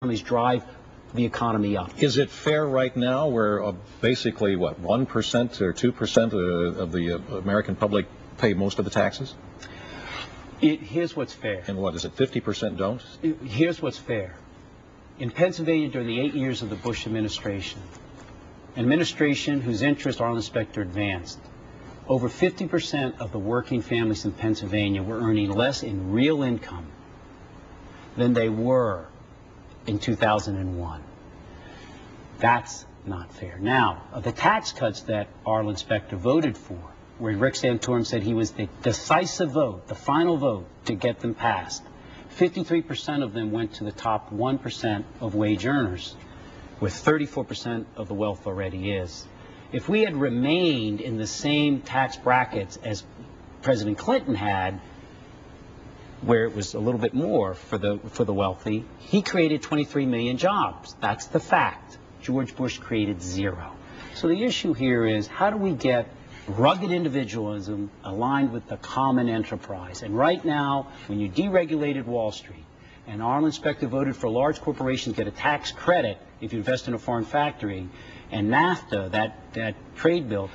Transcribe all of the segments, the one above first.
families drive the economy up. Is it fair right now where basically, what, 1% or 2% of the American public pay most of the taxes? Here's what's fair. And what is it, 50% don't? Here's what's fair. In Pennsylvania, during the 8 years of the Bush administration, an administration whose interests Arlen Specter advanced, over 50% of the working families in Pennsylvania were earning less in real income than they were in 2001. That's not fair. Now, of the tax cuts that Arlen Specter voted for, where Rick Santorum said he was the decisive vote, the final vote to get them passed, 53% of them went to the top 1% of wage earners, where 34% of the wealth already is. If we had remained in the same tax brackets as President Clinton had, where it was a little bit more for the wealthy, he created 23 million jobs. That's the fact. George Bush created 0. So the issue here is, how do we get rugged individualism aligned with the common enterprise? And right now, when you deregulated Wall Street, and Arlen Specter voted for large corporations to get a tax credit if you invest in a foreign factory, and NAFTA, that trade bill,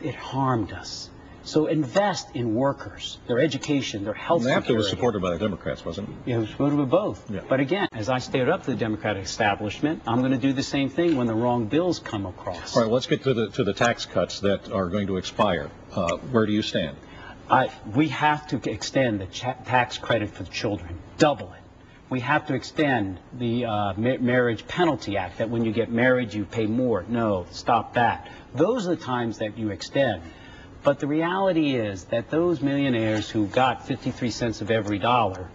it harmed us. So invest in workers, their education, their health care. NAFTA was supported by the Democrats, wasn't it? Yeah, it was supported by both. Yeah. But again, as I stared up to the Democratic establishment, I'm going to do the same thing when the wrong bills come across. All right, let's get to the tax cuts that are going to expire. Where do you stand? We have to extend the tax credit for the children, double it. We have to extend the Marriage Penalty Act, that when you get married, you pay more. No, stop that. Those are the times that you extend. But the reality is that those millionaires who got 53 cents of every dollar,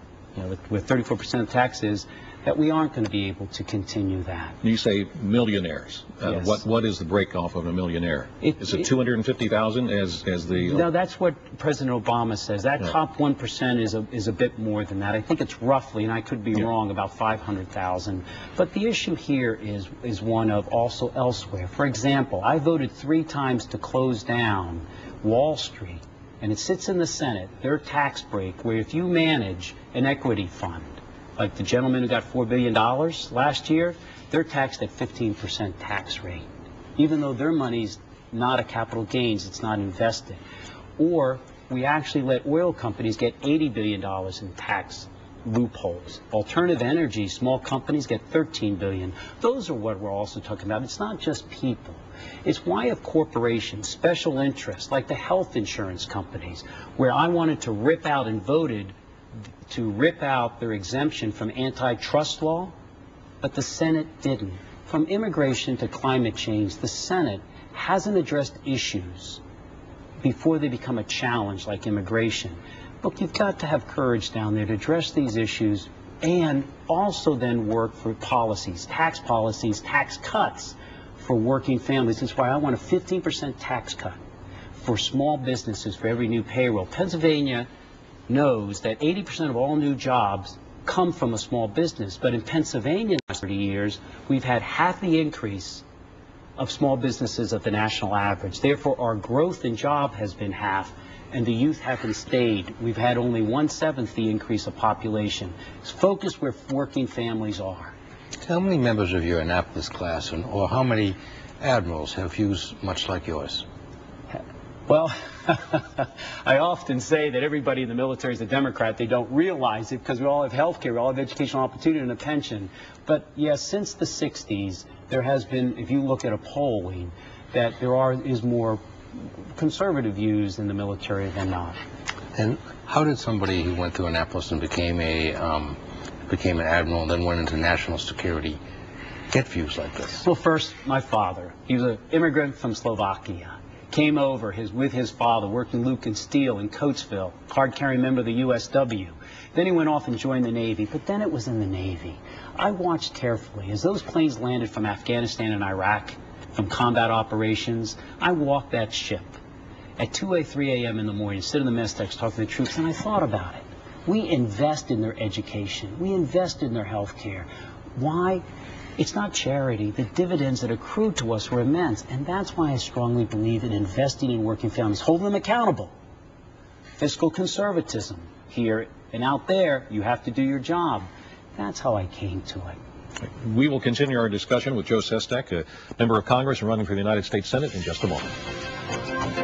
with 34% of taxes, that we aren't going to be able to continue that. You say millionaires. Yes. What is the break off of a millionaire? Is it 250,000 as the... No, that's what President Obama says. That top 1% is a bit more than that. I think it's roughly, and I could be wrong, about 500,000. But the issue here is one of also elsewhere. For example, I voted 3 times to close down Wall Street, and it sits in the Senate, their tax break, where if you manage an equity fund, like the gentleman who got $4 billion last year, they're taxed at 15% tax rate, even though their money's not a capital gains, it's not invested. Or we actually let oil companies get $80 billion in tax loopholes. Alternative energy, small companies get $13 billion. Those are what we're also talking about. It's not just people. It's why have corporations, special interests, like the health insurance companies, where I wanted to rip out and voted to rip out their exemption from antitrust law, but the Senate didn't. From immigration to climate change, the Senate hasn't addressed issues before they become a challenge like immigration. Look, you've got to have courage down there to address these issues and also then work for policies, tax cuts for working families. That's why I want a 15% tax cut for small businesses for every new payroll. Pennsylvania knows that 80% of all new jobs come from a small business. But in Pennsylvania, in the last 30 years, we've had half the increase of small businesses of the national average. Therefore, our growth in job has been half, and the youth haven't stayed. We've had only 1/7 the increase of population. It's focused where working families are. How many members of your Annapolis class, or how many admirals have views much like yours? Well, I often say that everybody in the military is a Democrat. They don't realize it because we all have health care, we all have educational opportunity and a pension. But yes, since the 60s, there has been, if you look at a polling, that is more conservative views in the military than not. And how did somebody who went to Annapolis and became an admiral and then went into national security get views like this? Well, first, my father. He was an immigrant from Slovakia. Came over with his father, worked in Luke and Steel in Coatesville, card-carrying member of the USW. Then he went off and joined the Navy, but then it was in the Navy. I watched carefully as those planes landed from Afghanistan and Iraq, from combat operations. I walked that ship at 2 3 a.m. in the morning, sit in the mess decks, talking to the troops, and I thought about it. We invest in their education. We invest in their health care. Why? It's not charity. The dividends that accrue to us were immense, and that's why I strongly believe in investing in working families, holding them accountable. Fiscal conservatism here and out there, you have to do your job. That's how I came to it. We will continue our discussion with Joe Sestak, a member of Congress and running for the United States Senate, in just a moment.